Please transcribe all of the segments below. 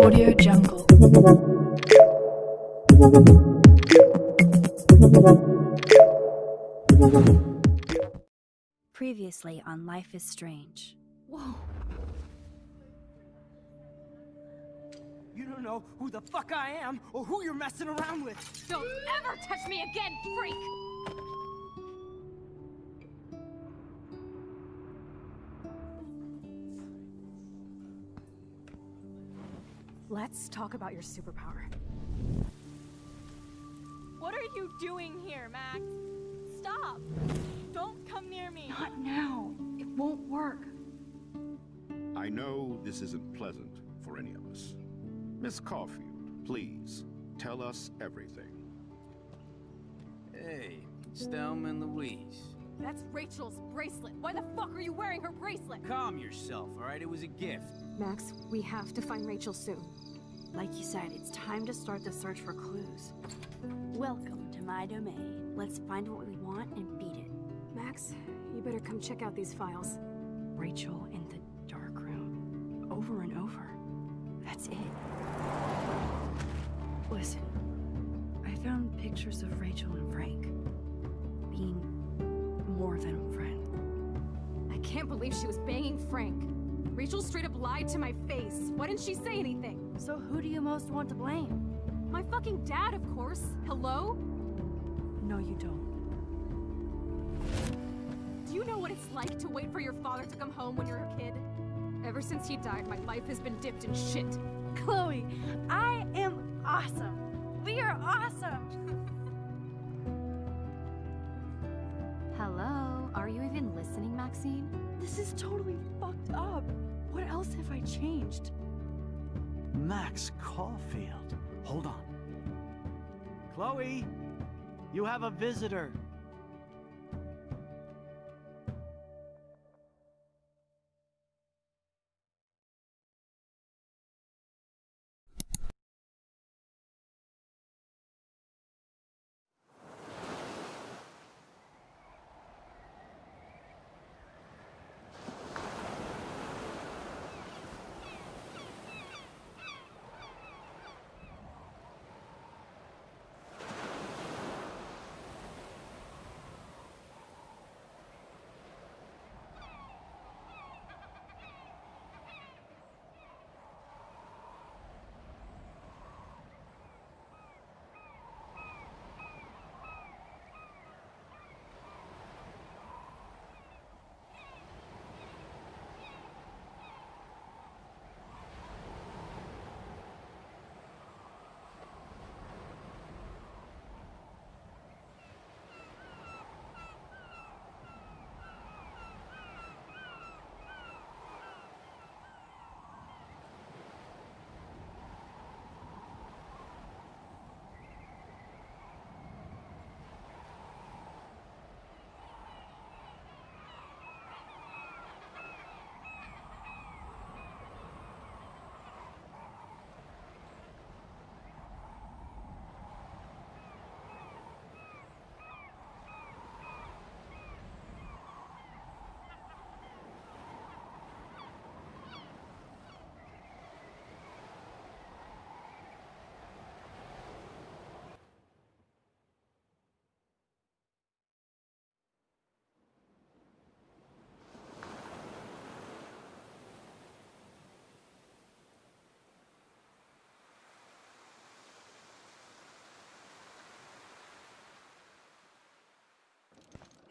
Audio Jungle. Previously on Life is Strange. Whoa. You don't know who the fuck I am or who you're messing around with. Don't ever touch me again, freak! Let's talk about your superpower. What are you doing here, Max? Stop! Don't come near me! Not now. It won't work. I know this isn't pleasant for any of us. Miss Caulfield, please, tell us everything. Hey, it's Thelma and Louise. That's Rachel's bracelet. Why the fuck are you wearing her bracelet? Calm yourself, alright? It was a gift. Max, we have to find Rachel soon. Like you said, it's time to start the search for clues. Welcome to my domain. Let's find what we want and beat it. Max, you better come check out these files. Rachel in the dark room. Over and over. That's it. Listen, I found pictures of Rachel and Frank being more than a friend. I can't believe she was banging Frank. Rachel straight up lied to my face. Why didn't she say anything? So who do you most want to blame? My fucking dad, of course. Hello? No, you don't. Do you know what it's like to wait for your father to come home when you're a kid? Ever since he died, my life has been dipped in shit. Chloe, I am awesome. We are awesome. Hello? Are you even listening, Maxine? This is totally fucked up. What else have I changed? Max Caulfield. Hold on. Chloe, you have a visitor.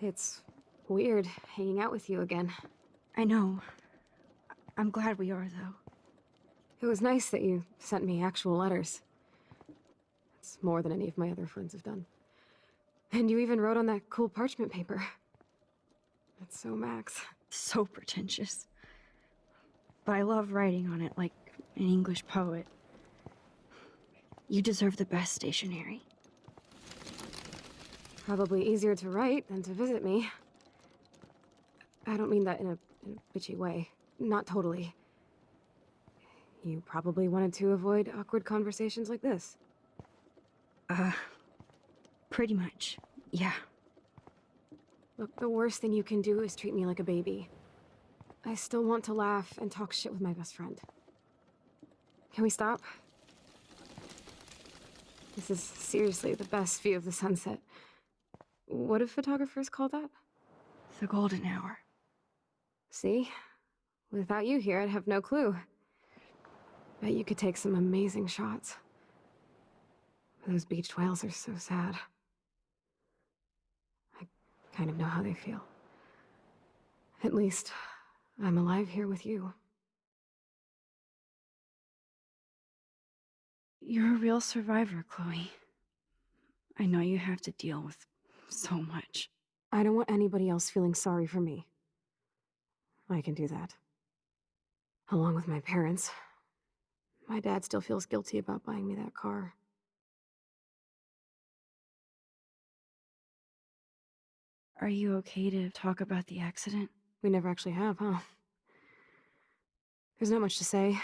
It's weird hanging out with you again. I know. I'm glad we are, though. It was nice that you sent me actual letters. It's more than any of my other friends have done. And you even wrote on that cool parchment paper. That's so Max. So pretentious. But I love writing on it like an English poet. You deserve the best stationery. Probably easier to write than to visit me. I don't mean that in a bitchy way. Not totally. You probably wanted to avoid awkward conversations like this. Pretty much, yeah. Look, the worst thing you can do is treat me like a baby. I still want to laugh and talk shit with my best friend. Can we stop? This is seriously the best view of the sunset. What do photographers call that? The golden hour. See? Without you here, I'd have no clue. Bet you could take some amazing shots. Those beached whales are so sad. I kind of know how they feel. At least, I'm alive here with you. You're a real survivor, Chloe. I know you have to deal with so much. I don't want anybody else feeling sorry for me. I can do that. Along with my parents. My dad still feels guilty about buying me that car. Are you okay to talk about the accident? We never actually have, huh? There's not much to say.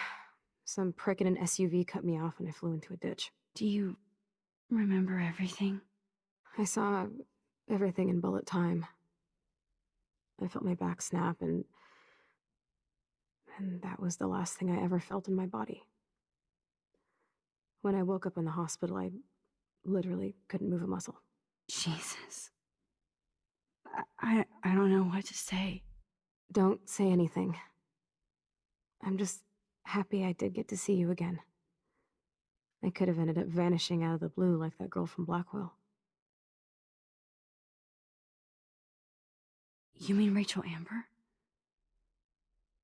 Some prick in an SUV cut me off and I flew into a ditch. Do you remember everything? I saw everything in bullet time. I felt my back snap and that was the last thing I ever felt in my body. When I woke up in the hospital, I literally couldn't move a muscle. Jesus. I don't know what to say. Don't say anything. I'm just happy I did get to see you again. I could have ended up vanishing out of the blue like that girl from Blackwell. You mean Rachel Amber?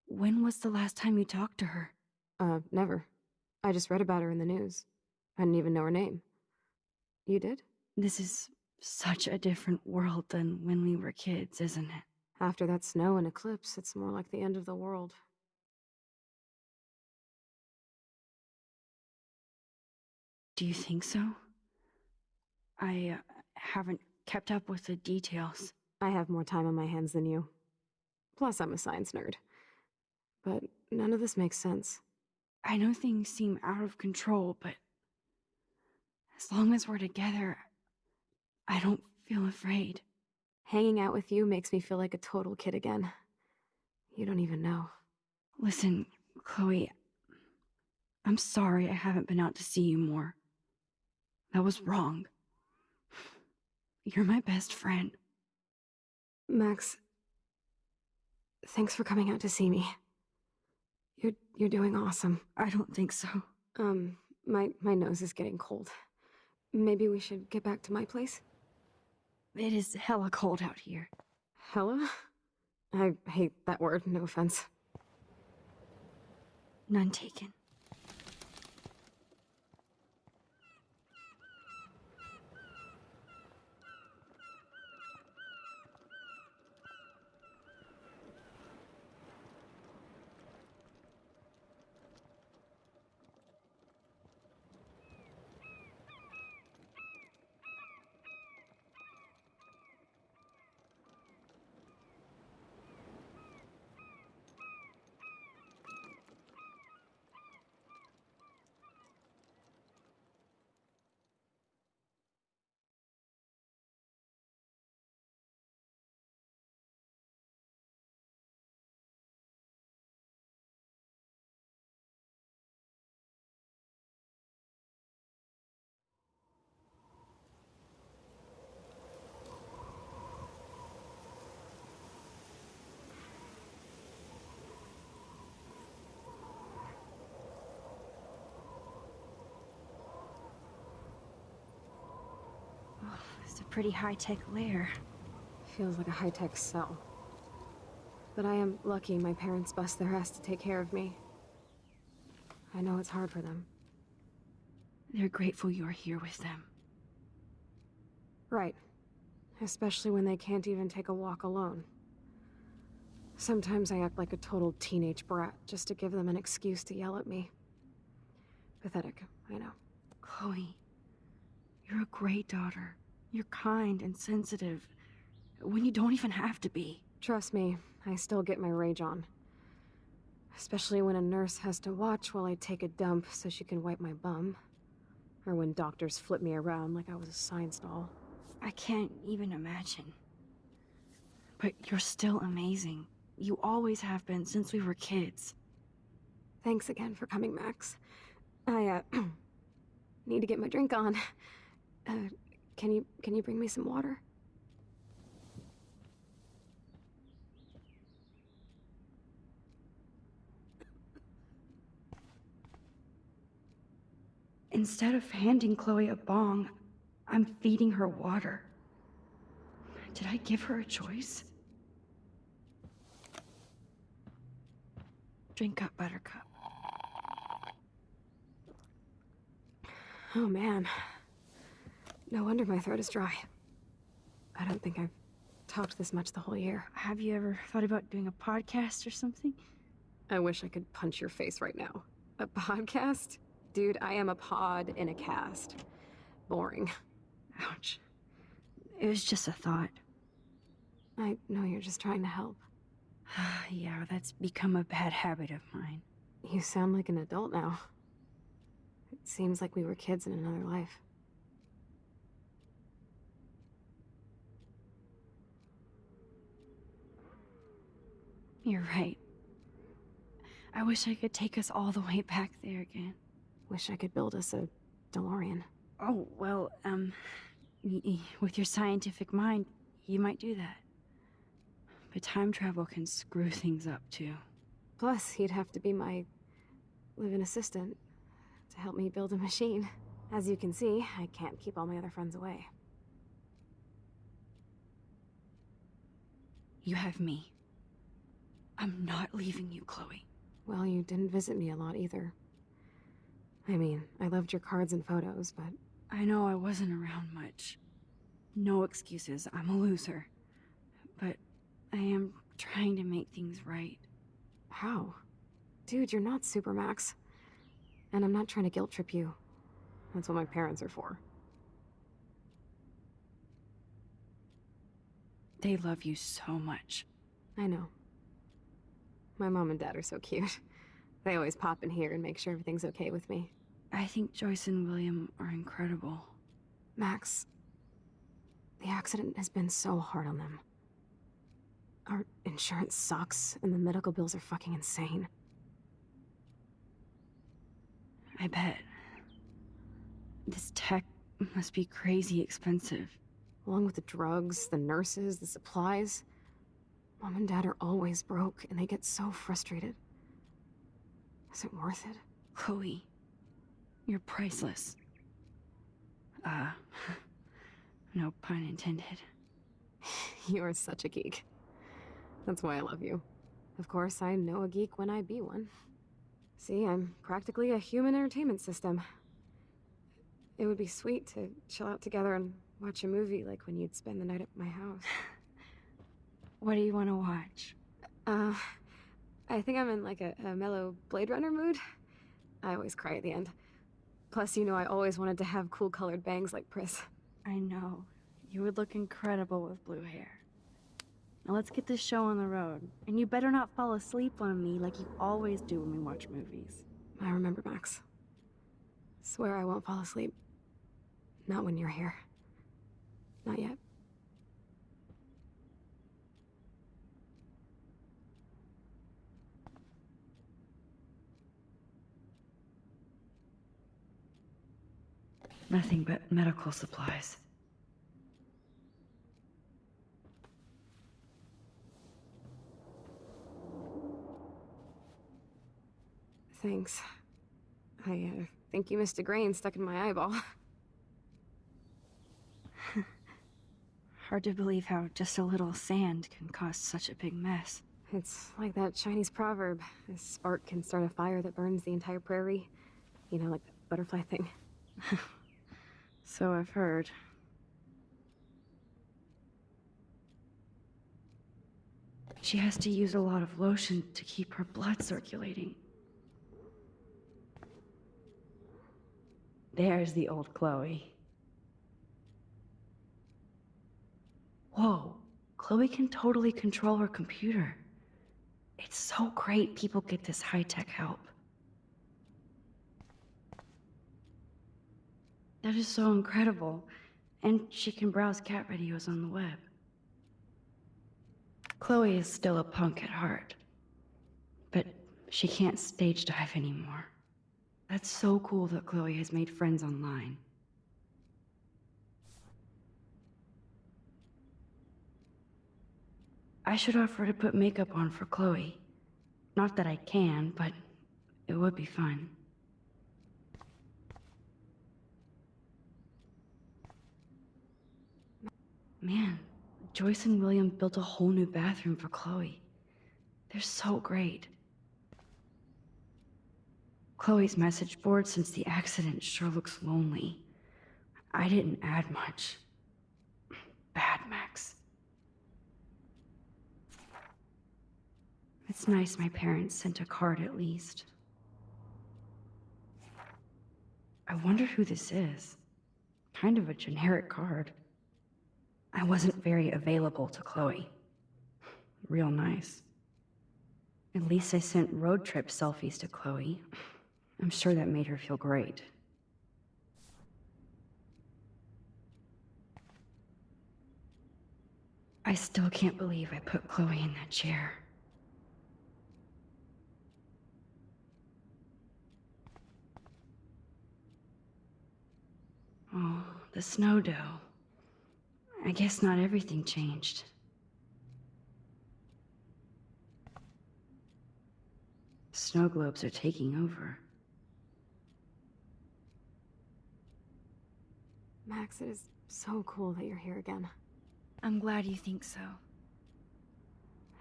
When was the last time you talked to her? Never. I just read about her in the news. I didn't even know her name. You did? This is such a different world than when we were kids, isn't it? After that snow and eclipse, it's more like the end of the world. Do you think so? I haven't kept up with the details. I have more time on my hands than you. Plus, I'm a science nerd. But none of this makes sense. I know things seem out of control, but as long as we're together, I don't feel afraid. Hanging out with you makes me feel like a total kid again. You don't even know. Listen, Chloe, I'm sorry I haven't been out to see you more. That was wrong. You're my best friend. Max, thanks for coming out to see me. You're doing awesome. I don't think so. My nose is getting cold. Maybe we should get back to my place? It is hella cold out here. Hella? I hate that word, no offense. None taken. It's a pretty high-tech lair. Feels like a high-tech cell. But I am lucky my parents bust their ass to take care of me. I know it's hard for them. They're grateful you're here with them. Right. Especially when they can't even take a walk alone. Sometimes I act like a total teenage brat just to give them an excuse to yell at me. Pathetic, I know. Chloe, you're a great daughter. You're kind and sensitive, when you don't even have to be. Trust me, I still get my rage on. Especially when a nurse has to watch while I take a dump so she can wipe my bum. Or when doctors flip me around like I was a science doll. I can't even imagine. But you're still amazing. You always have been since we were kids. Thanks again for coming, Max. I, need to get my drink on. Can you bring me some water? Instead of handing Chloe a bong, I'm feeding her water. Did I give her a choice? Drink up, Buttercup. Oh man. No wonder my throat is dry. I don't think I've talked this much the whole year. Have you ever thought about doing a podcast or something? I wish I could punch your face right now. A podcast? Dude, I am a pod in a cast. Boring. Ouch. It was just a thought. I know you're just trying to help. Yeah, that's become a bad habit of mine. You sound like an adult now. It seems like we were kids in another life. You're right. I wish I could take us all the way back there again. Wish I could build us a DeLorean. Oh, well, with your scientific mind, you might do that. But time travel can screw things up, too. Plus, he'd have to be my live-in assistant to help me build a machine. As you can see, I can't keep all my other friends away. You have me. I'm not leaving you, Chloe. Well, you didn't visit me a lot either. I mean, I loved your cards and photos, but... I know I wasn't around much. No excuses, I'm a loser. But I am trying to make things right. How? Dude, you're not Supermax. And I'm not trying to guilt trip you. That's what my parents are for. They love you so much. I know. My mom and dad are so cute. They always pop in here and make sure everything's okay with me. I think Joyce and William are incredible. Max, the accident has been so hard on them. Our insurance sucks, and the medical bills are fucking insane. I bet. This tech must be crazy expensive. Along with the drugs, the nurses, the supplies. Mom and Dad are always broke, and they get so frustrated. Is it worth it? Chloe, you're priceless. No pun intended. You're such a geek. That's why I love you. Of course, I know a geek when I be one. See, I'm practically a human entertainment system. It would be sweet to chill out together and watch a movie like when you'd spend the night at my house. What do you want to watch? I think I'm in like a mellow Blade Runner mood. I always cry at the end. Plus, you know I always wanted to have cool colored bangs like Pris. I know. You would look incredible with blue hair. Now let's get this show on the road. And you better not fall asleep on me like you always do when we watch movies. I remember, Max. Swear I won't fall asleep. Not when you're here. Not yet. Nothing but medical supplies. Thanks. I think you missed a grain stuck in my eyeball. Hard to believe how just a little sand can cause such a big mess. It's like that Chinese proverb. A spark can start a fire that burns the entire prairie. You know, like the butterfly thing. So I've heard. She has to use a lot of lotion to keep her blood circulating. There's the old Chloe. Whoa, Chloe can totally control her computer. It's so great people get this high-tech help. That is so incredible. And she can browse cat videos on the web. Chloe is still a punk at heart, but she can't stage dive anymore. That's so cool that Chloe has made friends online. I should offer to put makeup on for Chloe. Not that I can, but it would be fun. Man, Joyce and William built a whole new bathroom for Chloe. They're so great. Chloe's message board since the accident sure looks lonely. I didn't add much. Bad, Max. It's nice my parents sent a card at least. I wonder who this is. Kind of a generic card. I wasn't very available to Chloe. Real nice. At least I sent road trip selfies to Chloe. I'm sure that made her feel great. I still can't believe I put Chloe in that chair. Oh, the snow dough. I guess not everything changed. Snow globes are taking over. Max, it is so cool that you're here again. I'm glad you think so.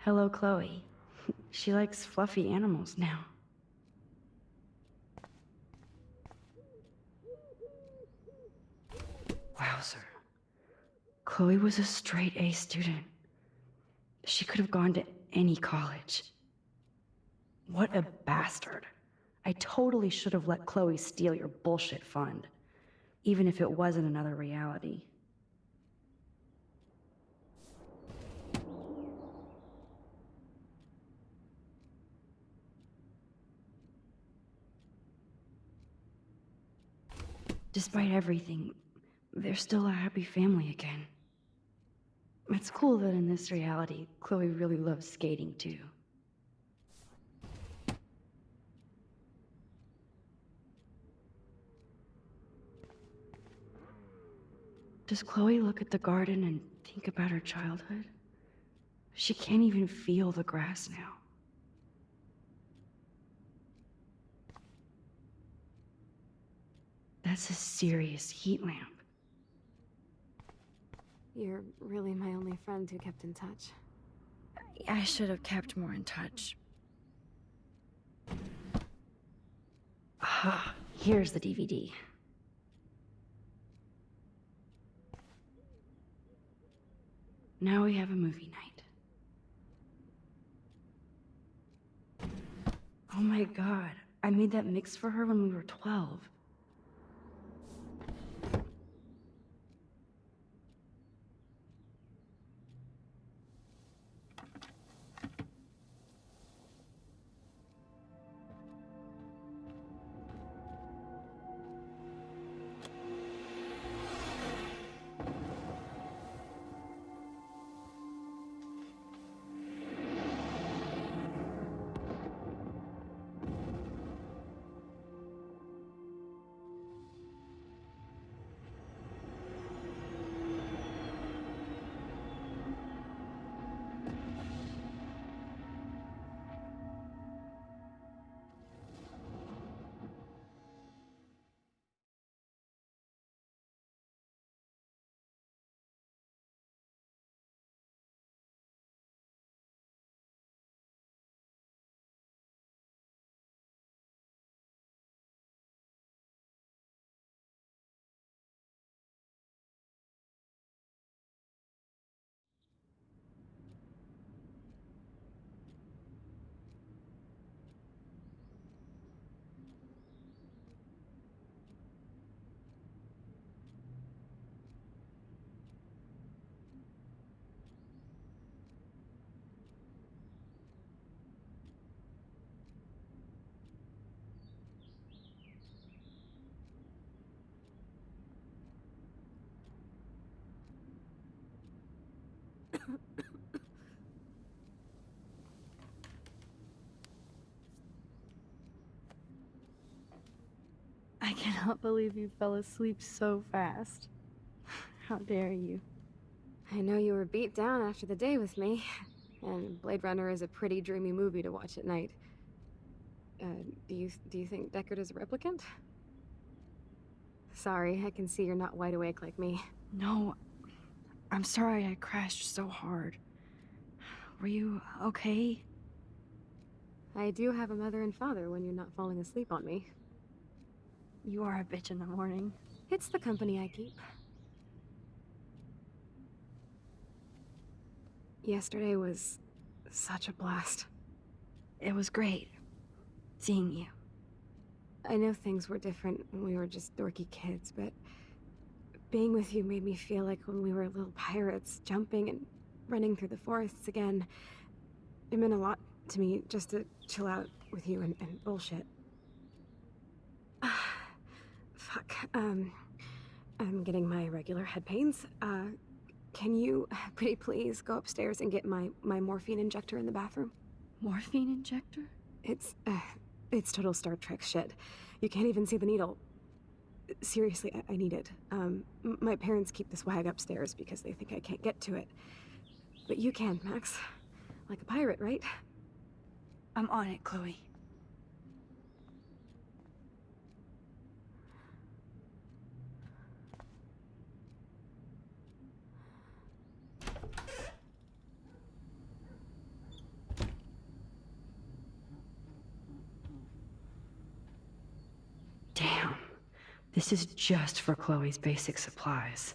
Hello, Chloe. She likes fluffy animals now. Wowzer. Chloe was a straight A student. She could have gone to any college. What a bastard. I totally should have let Chloe steal your bullshit fund, even if it wasn't another reality. Despite everything, they're still a happy family again. It's cool that in this reality, Chloe really loves skating too. Does Chloe look at the garden and think about her childhood? She can't even feel the grass now. That's a serious heat lamp. You're really my only friend who kept in touch. I should have kept more in touch. Ah, here's the DVD. Now we have a movie night. Oh my god, I made that mix for her when we were 12. cannot believe you fell asleep so fast. How dare you? I know you were beat down after the day with me, and Blade Runner is a pretty dreamy movie to watch at night. Do you think Deckard is a replicant? Sorry, I can see you're not wide awake like me. No, I'm sorry I crashed so hard. Were you okay? I do have a mother and father when you're not falling asleep on me. You are a bitch in the morning. It's the company I keep. Yesterday was such a blast. It was great seeing you. I know things were different when we were just dorky kids, but being with you made me feel like when we were little pirates, jumping and running through the forests again. It meant a lot to me just to chill out with you and bullshit. Fuck. I'm getting my regular head pains. Can you, pretty please, go upstairs and get my morphine injector in the bathroom? Morphine injector? It's total Star Trek shit. You can't even see the needle. Seriously, I need it. My parents keep this wag upstairs because they think I can't get to it. But you can, Max. Like a pirate, right? I'm on it, Chloe. Damn. This is just for Chloe's basic supplies.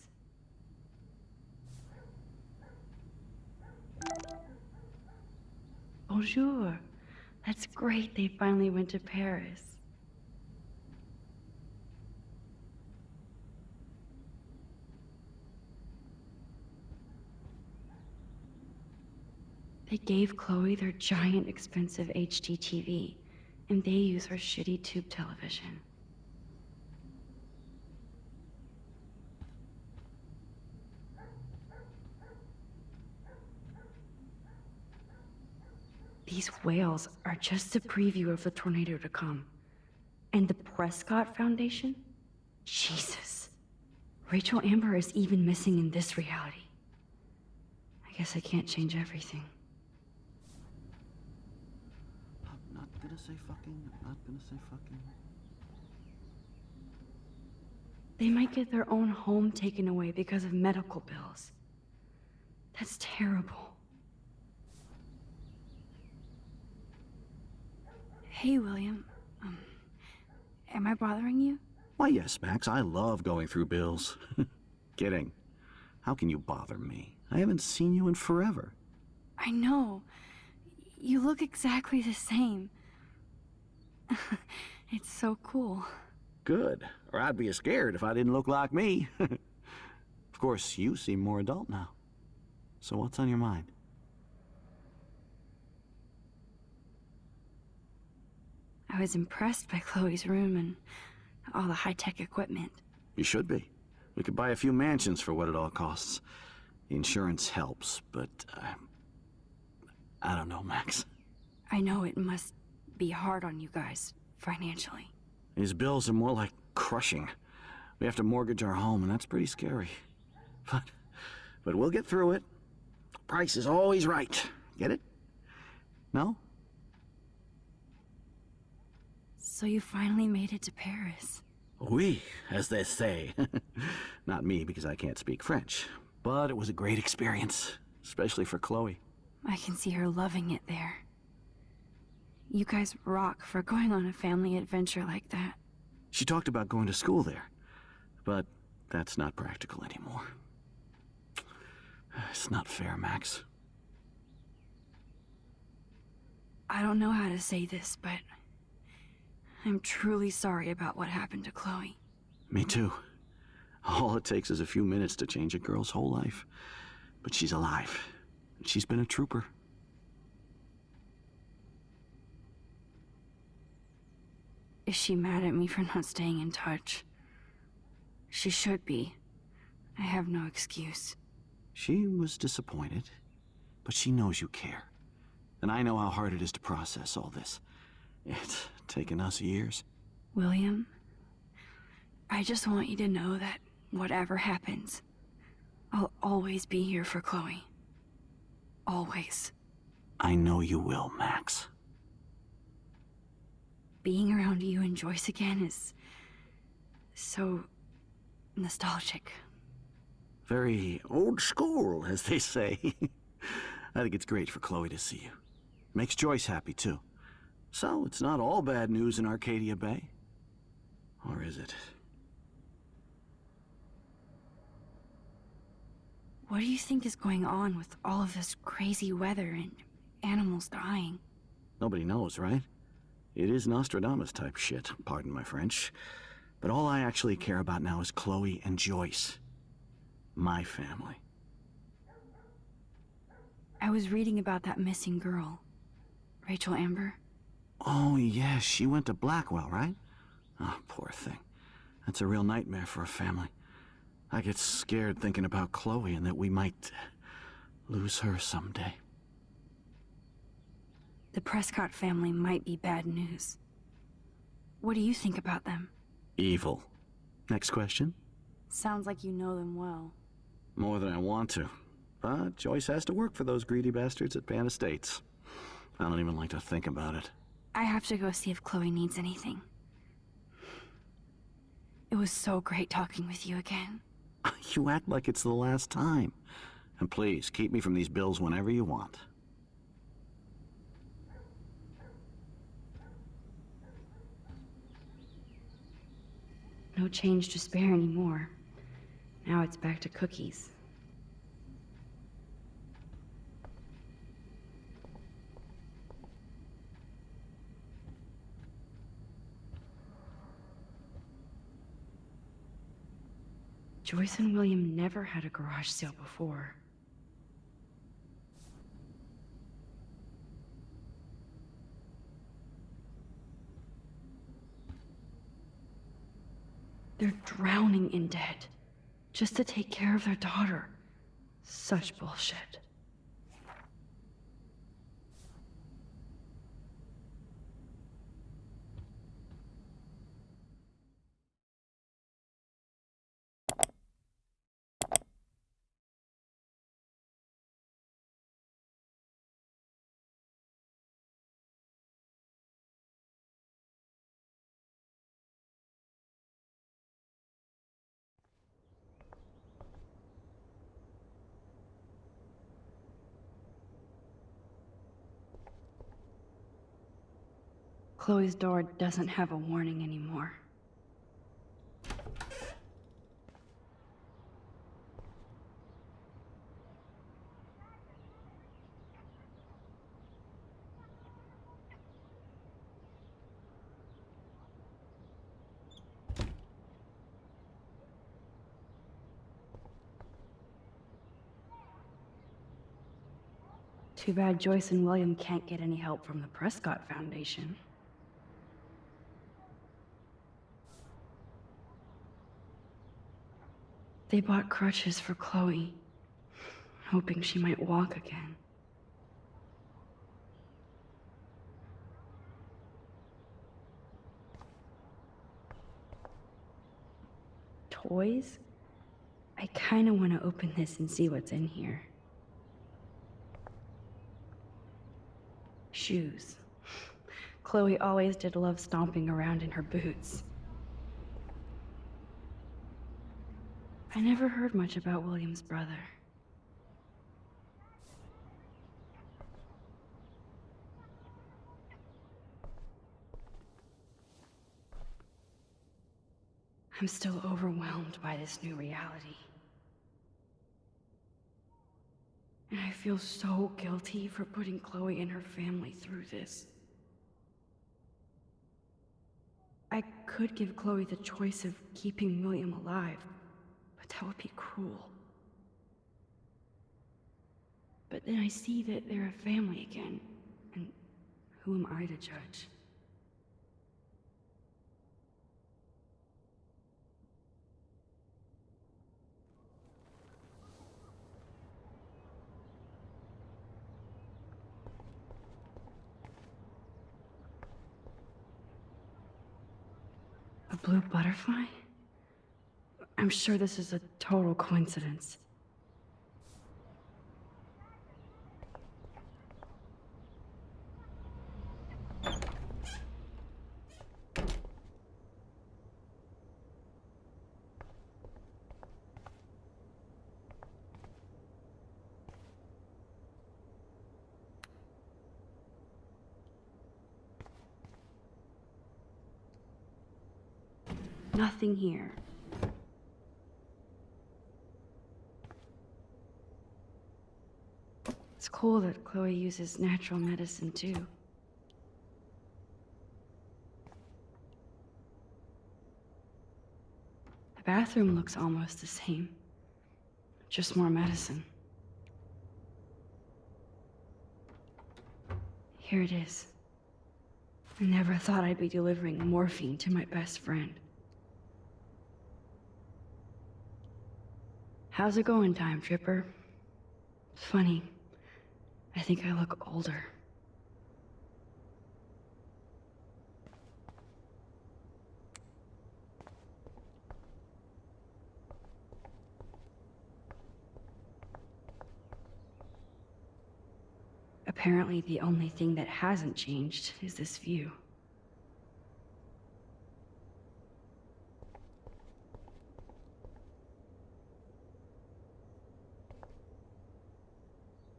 Bonjour. That's great they finally went to Paris. They gave Chloe their giant expensive HD TV, and they use her shitty tube television. These whales are just a preview of the tornado to come. And the Prescott Foundation? Jesus. Rachel Amber is even missing in this reality. I guess I can't change everything. I'm not gonna say fucking. I'm not gonna say fucking. They might get their own home taken away because of medical bills. That's terrible. Hey, William. Am I bothering you? Why, yes, Max. I love going through bills. Kidding. How can you bother me? I haven't seen you in forever. I know. You look exactly the same. It's so cool. Good. Or I'd be scared if I didn't look like me. Of course, you seem more adult now. So what's on your mind? I was impressed by Chloe's room and all the high-tech equipment. You should be. We could buy a few mansions for what it all costs. The insurance helps, but I don't know, Max. I know it must be hard on you guys, financially. These bills are more like crushing. We have to mortgage our home, and that's pretty scary. But we'll get through it. Price is always right. Get it? No? So you finally made it to Paris. Oui, as they say. Not me, because I can't speak French. But it was a great experience, especially for Chloe. I can see her loving it there. You guys rock for going on a family adventure like that. She talked about going to school there, but that's not practical anymore. It's not fair, Max. I don't know how to say this, but I'm truly sorry about what happened to Chloe. Me too. All it takes is a few minutes to change a girl's whole life. But she's alive. And she's been a trooper. Is she mad at me for not staying in touch? She should be. I have no excuse. She was disappointed, but she knows you care. And I know how hard it is to process all this. It's taken us years. William, I just want you to know that whatever happens, I'll always be here for Chloe. Always. I know you will, Max. Being around you and Joyce again is so nostalgic. Very old school, as they say. I think it's great for Chloe to see you. Makes Joyce happy, too. So, it's not all bad news in Arcadia Bay. Or is it? What do you think is going on with all of this crazy weather and animals dying? Nobody knows, right? It is Nostradamus-type shit, pardon my French. But all I actually care about now is Chloe and Joyce. My family. I was reading about that missing girl, Rachel Amber. Oh, yes, she went to Blackwell, right? Oh, poor thing. That's a real nightmare for a family. I get scared thinking about Chloe and that we might lose her someday. The Prescott family might be bad news. What do you think about them? Evil. Next question? Sounds like you know them well. More than I want to. But Joyce has to work for those greedy bastards at Pan Estates. I don't even like to think about it. I have to go see if Chloe needs anything. It was so great talking with you again. You act like it's the last time. And please, keep me from these bills whenever you want. No change to spare anymore. Now it's back to cookies. Joyce and William never had a garage sale before. They're drowning in debt just to take care of their daughter. Such bullshit. Chloe's door doesn't have a warning anymore. Too bad Joyce and William can't get any help from the Prescott Foundation. They bought crutches for Chloe, hoping she might walk again. Toys? I kinda wanna open this and see what's in here. Shoes. Chloe always did love stomping around in her boots. I never heard much about William's brother. I'm still overwhelmed by this new reality. And I feel so guilty for putting Chloe and her family through this. I could give Chloe the choice of keeping William alive, but that would be cruel. But then I see that they're a family again, and who am I to judge? A blue butterfly? I'm sure this is a total coincidence. Nothing here. It's cool that Chloe uses natural medicine too. The bathroom looks almost the same. Just more medicine. Here it is. I never thought I'd be delivering morphine to my best friend. How's it going, Time Tripper? Funny. I think I look older. Apparently, the only thing that hasn't changed is this view.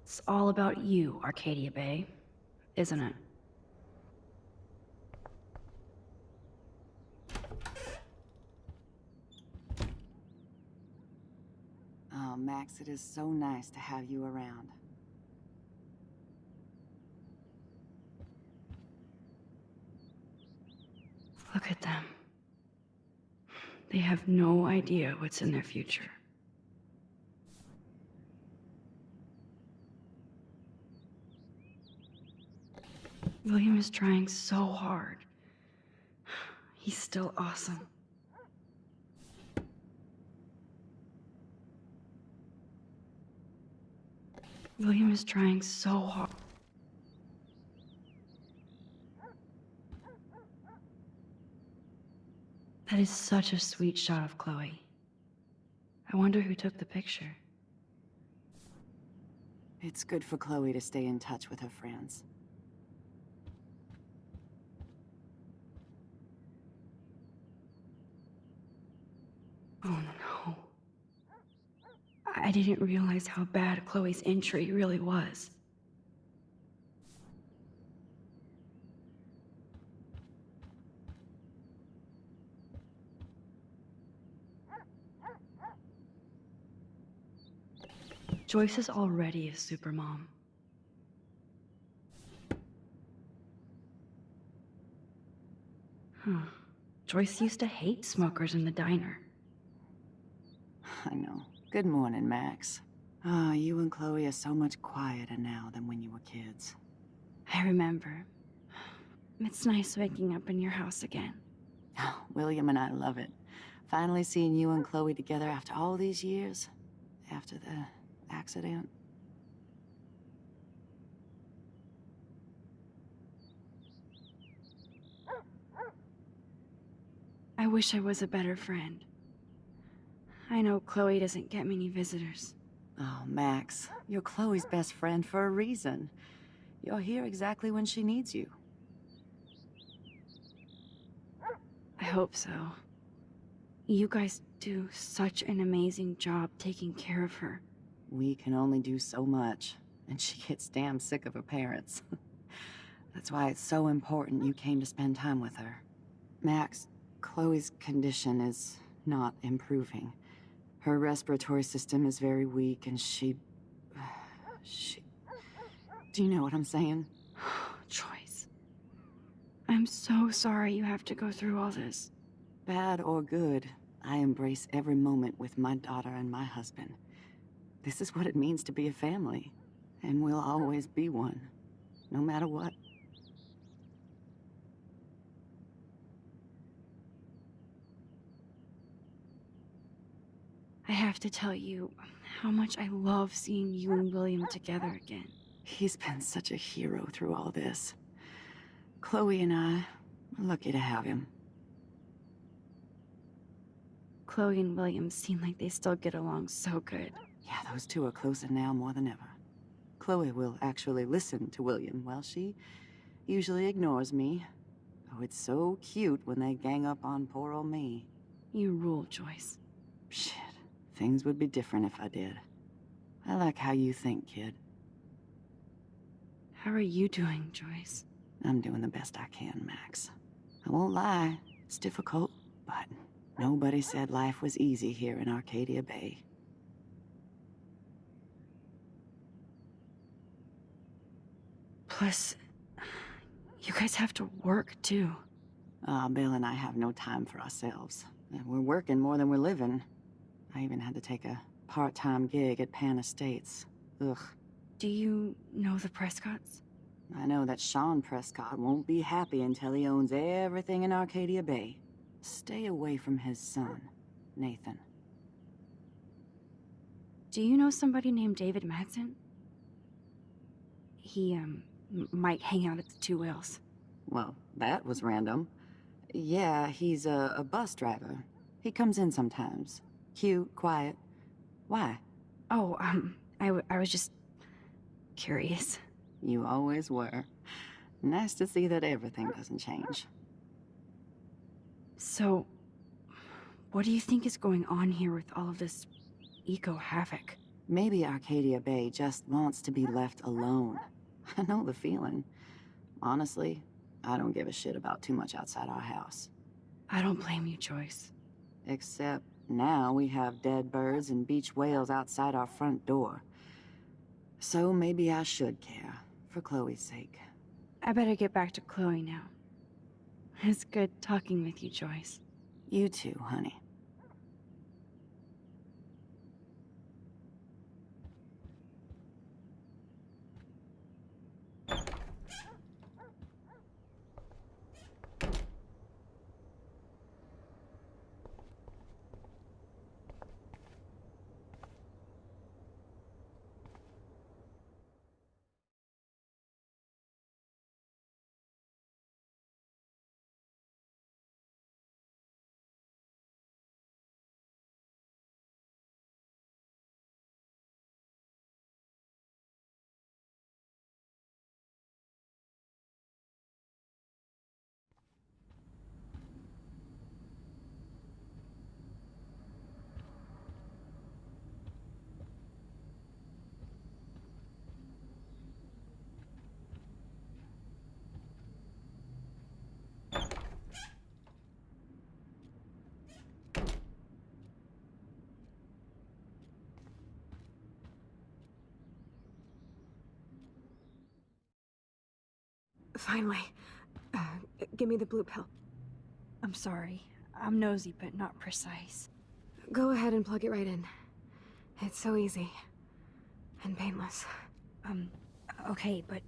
It's all about you, Arcadia Bay, isn't it? Oh, Max, it is so nice to have you around. Look at them. They have no idea what's in their future. William is trying so hard. He's still awesome. William is trying so hard. That is such a sweet shot of Chloe. I wonder who took the picture. It's good for Chloe to stay in touch with her friends. Oh no. I didn't realize how bad Chloe's injury really was. Joyce is already a supermom. Joyce used to hate smokers in the diner. I know. Good morning, Max. Ah, you and Chloe are so much quieter now than when you were kids. I remember. It's nice waking up in your house again. Oh, William and I love it. Finally seeing you and Chloe together after all these years. After the accident. I wish I was a better friend. I know Chloe doesn't get many visitors. Oh, Max, you're Chloe's best friend for a reason. You're here exactly when she needs you. I hope so. You guys do such an amazing job taking care of her. We can only do so much, and she gets damn sick of her parents. That's why it's so important you came to spend time with her. Max, Chloe's condition is not improving. Her respiratory system is very weak, and she... Do you know what I'm saying? Joyce. I'm so sorry you have to go through all this. Bad or good, I embrace every moment with my daughter and my husband. This is what it means to be a family, and we'll always be one, no matter what. I have to tell you how much I love seeing you and William together again. He's been such a hero through all this. Chloe and I are lucky to have him. Chloe and William seem like they still get along so good. Yeah, those two are closer now more than ever. Chloe will actually listen to William, while she usually ignores me. Oh, it's so cute when they gang up on poor old me. You rule, Joyce. Shit, things would be different if I did. I like how you think, kid. How are you doing, Joyce? I'm doing the best I can, Max. I won't lie, it's difficult, but nobody said life was easy here in Arcadia Bay. Plus, you guys have to work, too. Bill and I have no time for ourselves. We're working more than we're living. I even had to take a part-time gig at Pan Estates. Ugh. Do you know the Prescotts? I know that Sean Prescott won't be happy until he owns everything in Arcadia Bay. Stay away from his son, Nathan. Do you know somebody named David Madsen? He, might hang out at the Two Whales. Well, that was random. Yeah, he's a bus driver. He comes in sometimes. Cute, quiet. Why? Oh, I was just curious. You always were. Nice to see that everything doesn't change. So, what do you think is going on here with all of this eco-havoc? Maybe Arcadia Bay just wants to be left alone. I know the feeling. Honestly, I don't give a shit about too much outside our house. I don't blame you, Joyce. Except now we have dead birds and beach whales outside our front door. So maybe I should care, for Chloe's sake. I better get back to Chloe now. It's good talking with you, Joyce. You too, honey. Finally. Give me the blue pill. I'm sorry. I'm nosy, but not precise. Go ahead and plug it right in. It's so easy. And painless. Okay, but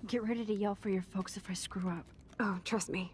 get ready to yell for your folks if I screw up. Oh, trust me.